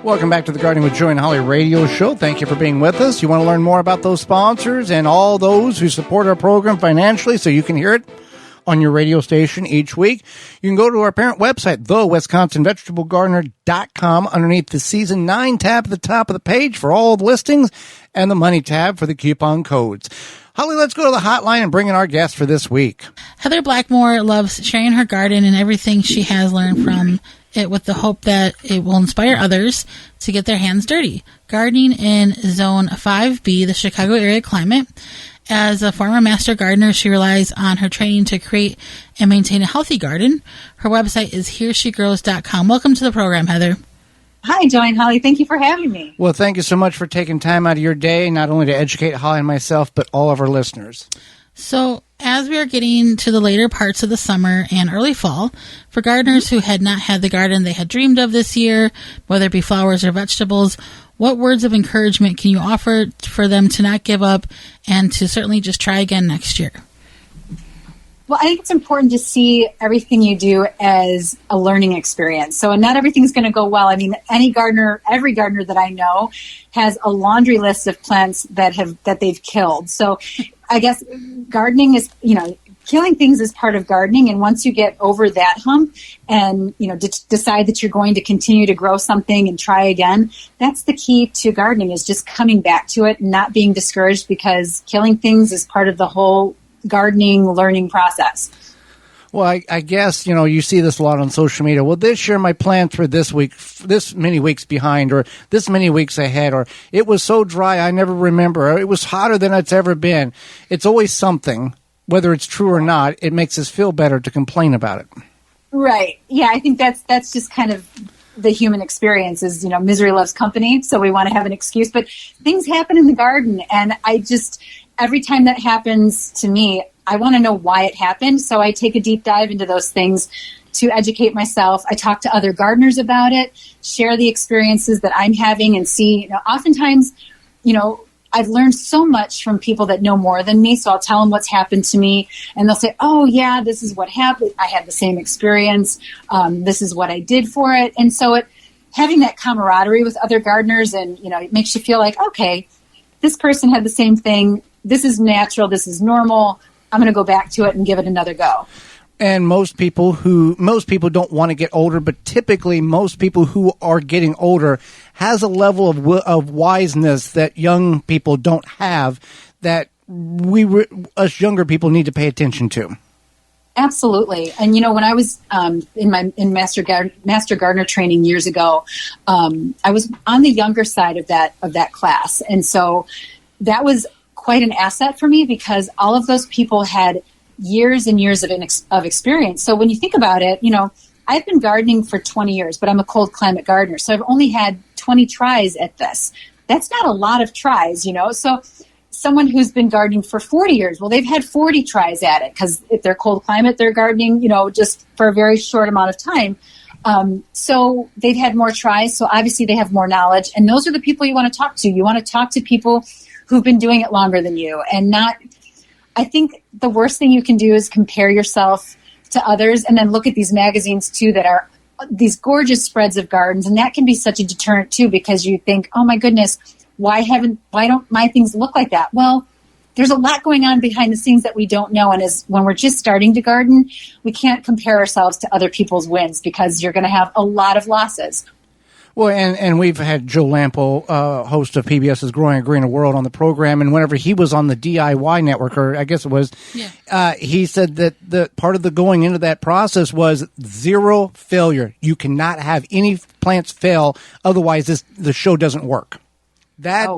Welcome back to the Gardening with Joy and Holly radio show. Thank you for being with us. You want to learn more about those sponsors and all those who support our program financially so you can hear it on your radio station each week, you can go to our parent website, thewisconsinvegetablegardener.com, underneath the Season 9 tab at the top of the page for all the listings and the money tab for the coupon codes. Holly, let's go to the hotline and bring in our guest for this week. Heather Blackmore loves sharing her garden and everything she has learned from it with the hope that it will inspire others to get their hands dirty. Gardening in Zone 5B, the Chicago area climate. As a former master gardener, she relies on her training to create and maintain a healthy garden. Her website is heresheggrows.com. Welcome to the program, Heather. Hi, Joy and Holly. Thank you for having me. Well, thank you so much for taking time out of your day, not only to educate Holly and myself, but all of our listeners. So, as we are getting to the later parts of the summer and early fall, for gardeners who had not had the garden they had dreamed of this year, whether it be flowers or vegetables, what words of encouragement can you offer for them to not give up and to certainly just try again next year? Well, I think it's important to see everything you do as a learning experience. So not everything's going to go well. I mean, every gardener that I know has a laundry list of plants that they've killed. So I guess gardening is, killing things is part of gardening. And once you get over that hump and, decide that you're going to continue to grow something and try again, that's the key to gardening, is just coming back to it and not being discouraged, because killing things is part of the whole gardening learning process. Well, I guess, you see this a lot on social media. Well, this year my plants were this many weeks behind, or this many weeks ahead, or it was so dry I never remember, or it was hotter than it's ever been. It's always something. Whether it's true or not, it makes us feel better to complain about it. Right. Yeah, I think that's just kind of the human experience is, misery loves company. So we want to have an excuse, but things happen in the garden. And every time that happens to me, I want to know why it happened. So I take a deep dive into those things to educate myself. I talk to other gardeners about it, share the experiences that I'm having, and see, oftentimes, I've learned so much from people that know more than me. So I'll tell them what's happened to me, and they'll say, oh yeah, this is what happened. I had the same experience. This is what I did for it. And so having that camaraderie with other gardeners, and, it makes you feel like, okay, this person had the same thing. This is natural. This is normal. I'm going to go back to it and give it another go. And most people don't want to get older, but typically most people who are getting older has a level of wiseness that young people don't have, that us younger people need to pay attention to. Absolutely. And, when I was in Master Gardener training years ago, I was on the younger side of that class. And so that was quite an asset for me, because all of those people had years and years of experience. So when you think about it, I've been gardening for 20 years, but I'm a cold climate gardener. So I've only had 20 tries at this. That's not a lot of tries, So someone who's been gardening for 40 years, well, they've had 40 tries at it, because if they're cold climate, they're gardening, just for a very short amount of time. So they've had more tries. So obviously they have more knowledge. And those are the people you want to talk to. You want to talk to people who've been doing it longer than you, and not, I think the worst thing you can do is compare yourself to others, and then look at these magazines too that are these gorgeous spreads of gardens. And that can be such a deterrent too, because you think, oh my goodness, why don't my things look like that? Well, there's a lot going on behind the scenes that we don't know. And when we're just starting to garden, we can't compare ourselves to other people's wins, because you're going to have a lot of losses. Well, and we've had Joe Lampo, host of PBS's Growing a Greener World, on the program, and whenever he was on the DIY network, or I guess it was, he said that the part of the going into that process was zero failure. You cannot have any plants fail, otherwise the show doesn't work. That's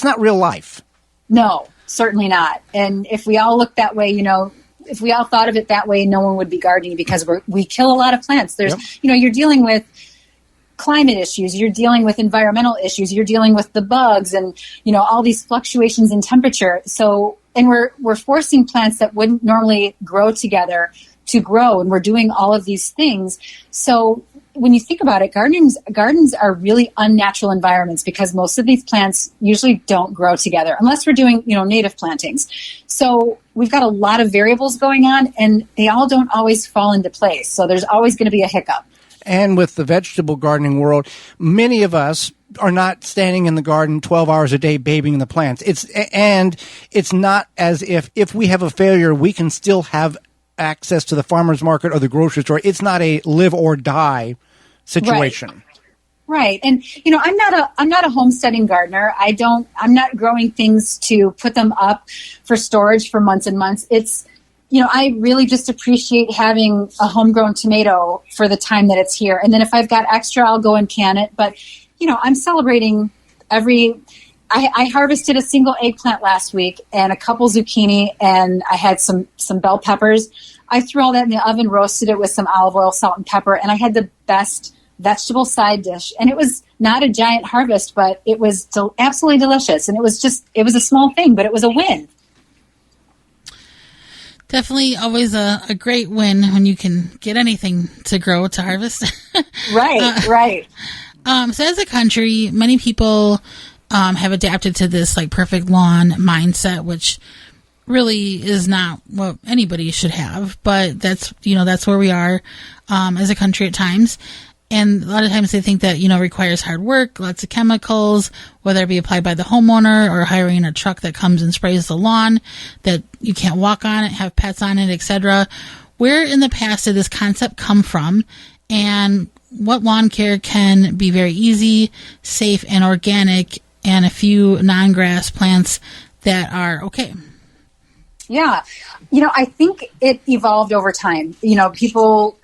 not real life. No, certainly not. And if we all look that way, if we all thought of it that way, no one would be gardening, because we kill a lot of plants. There's, you're dealing with climate issues, you're dealing with environmental issues, you're dealing with the bugs and, all these fluctuations in temperature. So, and we're forcing plants that wouldn't normally grow together to grow, and we're doing all of these things. So when you think about it, gardens are really unnatural environments, because most of these plants usually don't grow together unless we're doing, native plantings. So we've got a lot of variables going on, and they all don't always fall into place. So there's always going to be a hiccup. and with the vegetable gardening world, many of us are not standing in the garden 12 hours a day babying the plants. It's not as if we have a failure, we can still have access to the farmer's market or the grocery store. It's not a live or die situation. Right. And, I'm not a homesteading gardener. I'm not growing things to put them up for storage for months and months. It's, I really just appreciate having a homegrown tomato for the time that it's here. And then if I've got extra, I'll go and can it. But, I'm celebrating I harvested a single eggplant last week and a couple zucchini, and I had some bell peppers. I threw all that in the oven, roasted it with some olive oil, salt, and pepper, and I had the best vegetable side dish. And it was not a giant harvest, but it was absolutely delicious. And it was a small thing, but it was a win. Definitely always a great win when you can get anything to grow to harvest. Right. So as a country, many people have adapted to this like perfect lawn mindset, which really is not what anybody should have. But that's where we are as a country at times. And a lot of times they think that, requires hard work, lots of chemicals, whether it be applied by the homeowner or hiring a truck that comes and sprays the lawn, that you can't walk on it, have pets on it, etc. Where in the past did this concept come from? And what lawn care can be very easy, safe, and organic, and a few non-grass plants that are okay? Yeah. I think it evolved over time.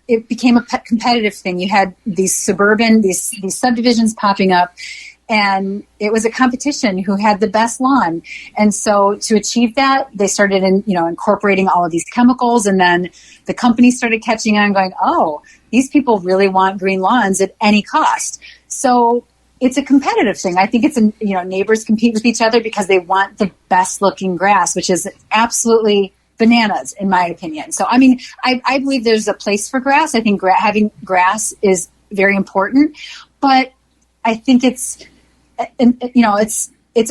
It became a competitive thing. You had these subdivisions popping up, and it was a competition who had the best lawn. And so to achieve that, they started incorporating all of these chemicals, and then the companies started catching on going, oh, these people really want green lawns at any cost. So it's a competitive thing. I think it's neighbors compete with each other because they want the best looking grass, which is absolutely bananas in my opinion. So, I believe there's a place for grass. I think having grass is very important, but I think it's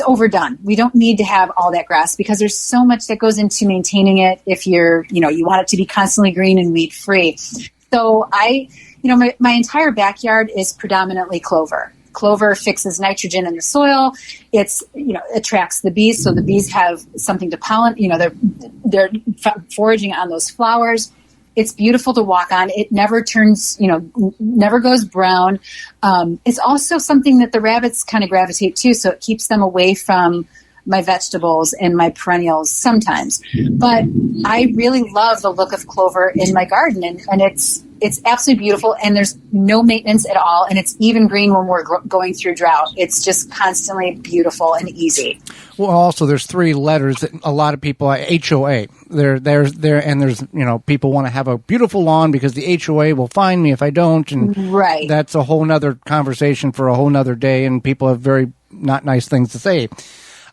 overdone. We don't need to have all that grass because there's so much that goes into maintaining it. If you want it to be constantly green and weed free. So my entire backyard is predominantly clover. Clover fixes nitrogen in the soil. It's, attracts the bees. So the bees have something to pollinate, they're foraging on those flowers. It's beautiful to walk on. It never turns, never goes brown. It's also something that the rabbits kind of gravitate to. So it keeps them away from my vegetables and my perennials sometimes. But I really love the look of clover in my garden, and it's absolutely beautiful, and there's no maintenance at all, and it's even green when we're going through drought. It's just constantly beautiful and easy. Well, also there's three letters that a lot of people HOA. There's people want to have a beautiful lawn because the HOA will find me if I don't, and right. That's a whole nother conversation for a whole nother day, and people have very not nice things to say.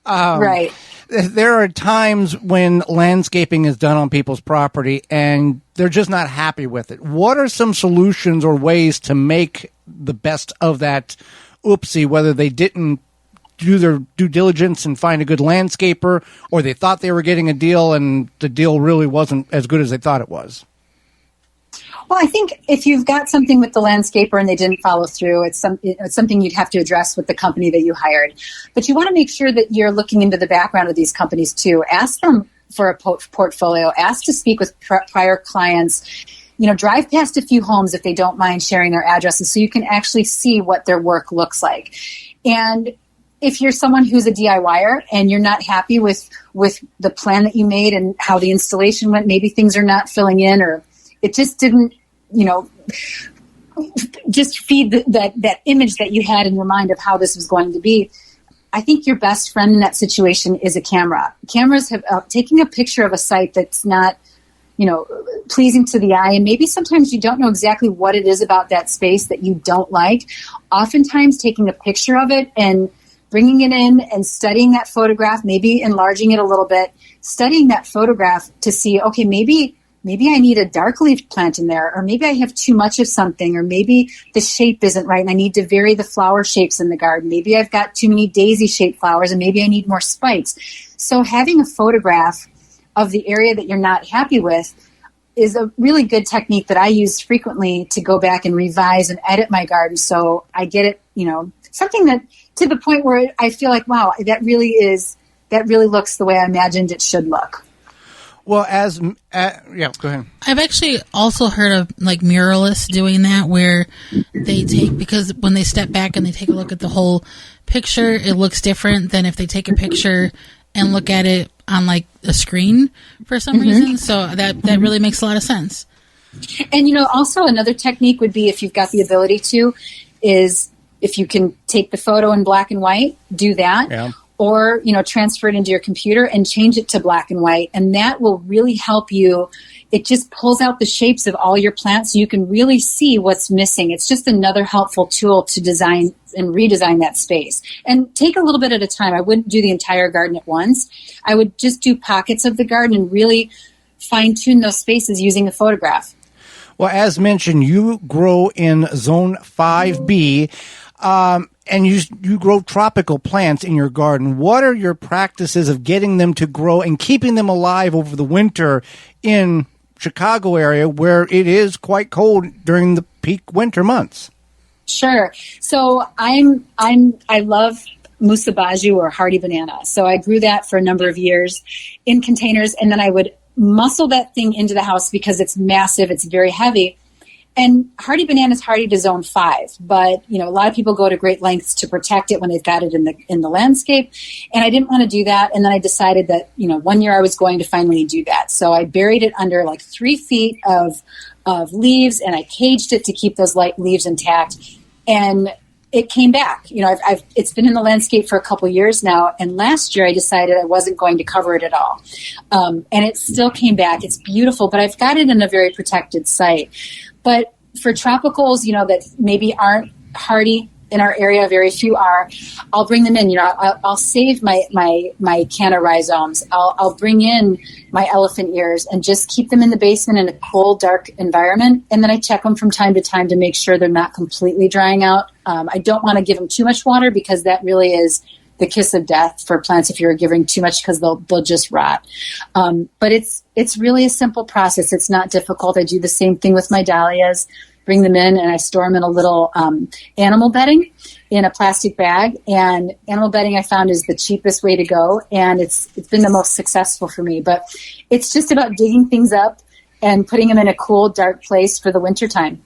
Right. There are times when landscaping is done on people's property and they're just not happy with it. What are some solutions or ways to make the best of that oopsie, whether they didn't do their due diligence and find a good landscaper, or they thought they were getting a deal and the deal really wasn't as good as they thought it was? Well, I think if you've got something with the landscaper and they didn't follow through, it's something you'd have to address with the company that you hired. But you want to make sure that you're looking into the background of these companies too. Ask them for a portfolio. Ask to speak with prior clients. Drive past a few homes if they don't mind sharing their addresses so you can actually see what their work looks like. And if you're someone who's a DIYer and you're not happy with the plan that you made and how the installation went, maybe things are not filling in, or it just didn't, just feed that image that you had in your mind of how this was going to be. I think your best friend in that situation is a camera. Cameras have taking a picture of a site that's not, pleasing to the eye, and maybe sometimes you don't know exactly what it is about that space that you don't like. Oftentimes taking a picture of it and bringing it in and studying that photograph, maybe enlarging it a little bit, studying that photograph to see, okay, maybe I need a dark leaf plant in there, or maybe I have too much of something, or maybe the shape isn't right and I need to vary the flower shapes in the garden. Maybe I've got too many daisy-shaped flowers and maybe I need more spikes. So having a photograph of the area that you're not happy with is a really good technique that I use frequently to go back and revise and edit my garden. So I get it, something that to the point where I feel like, wow, that really looks the way I imagined it should look. Well, yeah, go ahead. I've actually also heard of like muralists doing that, where they because when they step back and they take a look at the whole picture, it looks different than if they take a picture and look at it on like a screen for some reason. So that really makes a lot of sense. And, also another technique would be, if you've got the ability to, is if you can take the photo in black and white, do that. Yeah. Or, transfer it into your computer and change it to black and white. And that will really help you. It just pulls out the shapes of all your plants so you can really see what's missing. It's just another helpful tool to design and redesign that space. And take a little bit at a time. I wouldn't do the entire garden at once. I would just do pockets of the garden and really fine-tune those spaces using a photograph. Well, as mentioned, you grow in Zone 5B. And you grow tropical plants in your garden. What are your practices of getting them to grow and keeping them alive over the winter in Chicago area, where it is quite cold during the peak winter months? Sure. So I love musabaju or hardy banana. So I grew that for a number of years in containers, and then I would muscle that thing into the house because it's massive, it's very heavy. And hardy banana is hardy to zone 5, but a lot of people go to great lengths to protect it when they've got it in the landscape. And I didn't want to do that. And then I decided that 1 year I was going to finally do that. So I buried it under like 3 feet of leaves, and I caged it to keep those light leaves intact. And it came back. It's been in the landscape for a couple years now. And last year I decided I wasn't going to cover it at all. And it still came back. It's beautiful, but I've got it in a very protected site. But for tropicals, that maybe aren't hardy in our area, very few are, I'll bring them in. I'll save my canna rhizomes. I'll bring in my elephant ears and just keep them in the basement in a cold, dark environment. And then I check them from time to time to make sure they're not completely drying out. I don't want to give them too much water, because that really is the kiss of death for plants if you're giving too much, because they'll just rot. But it's really a simple process. It's not difficult. I do the same thing with my dahlias. Bring them in and I store them in a little animal bedding in a plastic bag. And animal bedding I found is the cheapest way to go, and it's been the most successful for me. But it's just about digging things up and putting them in a cool, dark place for the wintertime.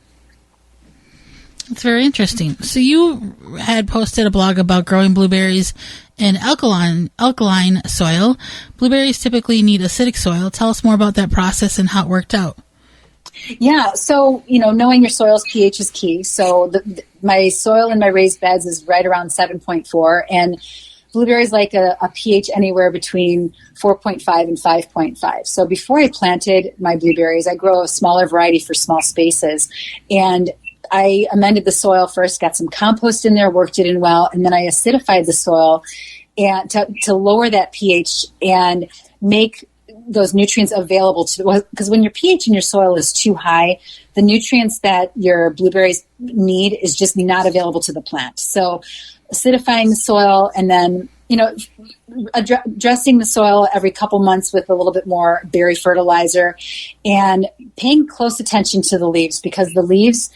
That's very interesting. So you had posted a blog about growing blueberries in alkaline soil. Blueberries typically need acidic soil. Tell us more about that process and how it worked out. Yeah, so, knowing your soil's pH is key. So my soil in my raised beds is right around 7.4, and blueberries like a pH anywhere between 4.5 and 5.5. So before I planted my blueberries, I grow a smaller variety for small spaces, and I amended the soil first, got some compost in there, worked it in well, and then I acidified the soil and to lower that pH and make those nutrients available because when your pH in your soil is too high, the nutrients that your blueberries need is just not available to the plant. So acidifying the soil and then, addressing the soil every couple months with a little bit more berry fertilizer and paying close attention to the leaves, because the leaves,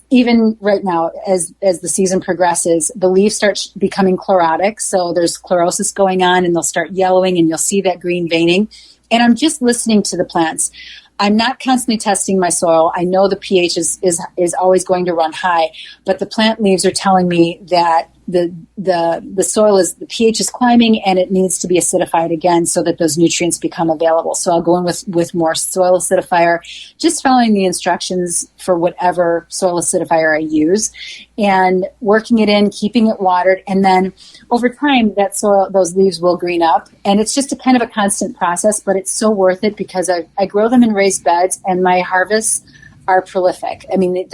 even right now, as the season progresses, the leaves start becoming chlorotic. So there's chlorosis going on, and they'll start yellowing, and you'll see that green veining. And I'm just listening to the plants. I'm not constantly testing my soil. I know the pH is always going to run high, but the plant leaves are telling me that the soil the pH is climbing and it needs to be acidified again so that those nutrients become available. So I'll go in with more soil acidifier, just following the instructions for whatever soil acidifier I use, and working it in, keeping it watered, and then over time those leaves will green up. And it's just a kind of a constant process, but it's so worth it because I grow them in raised beds and my harvests are prolific. I mean,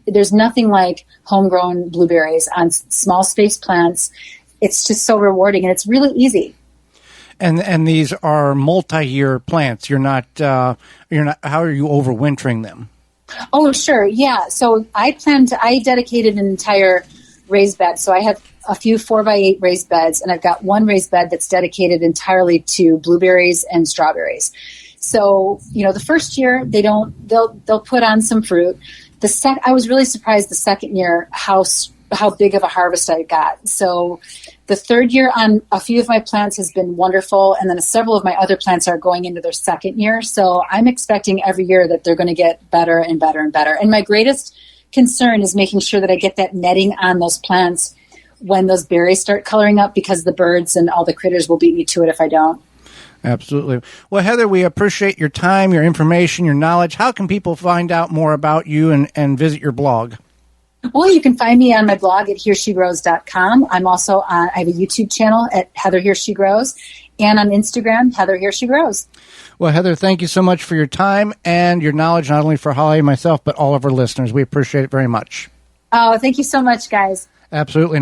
there's nothing like homegrown blueberries on small space plants. It's just so rewarding, and it's really easy. And these are multi-year plants. You're not. How are you overwintering them? Oh, sure, yeah. So I dedicated an entire raised bed. So I have a few 4x8 raised beds, and I've got one raised bed that's dedicated entirely to blueberries and strawberries. So, the first year they'll put on some fruit. I was really surprised the second year how big of a harvest I got. So the third year on a few of my plants has been wonderful. And then several of my other plants are going into their second year. So I'm expecting every year that they're going to get better and better and better. And my greatest concern is making sure that I get that netting on those plants when those berries start coloring up, because the birds and all the critters will beat me to it if I don't. Absolutely. Well, Heather, we appreciate your time, your information, your knowledge. How can people find out more about you and visit your blog? Well, you can find me on my blog at hereshgrows.com. I'm also I have a YouTube channel at Heather Here She Grows, and on Instagram, Heather Here She Grows. Well, Heather, thank you so much for your time and your knowledge, not only for Holly and myself, but all of our listeners. We appreciate it very much. Oh, thank you so much, guys. Absolutely.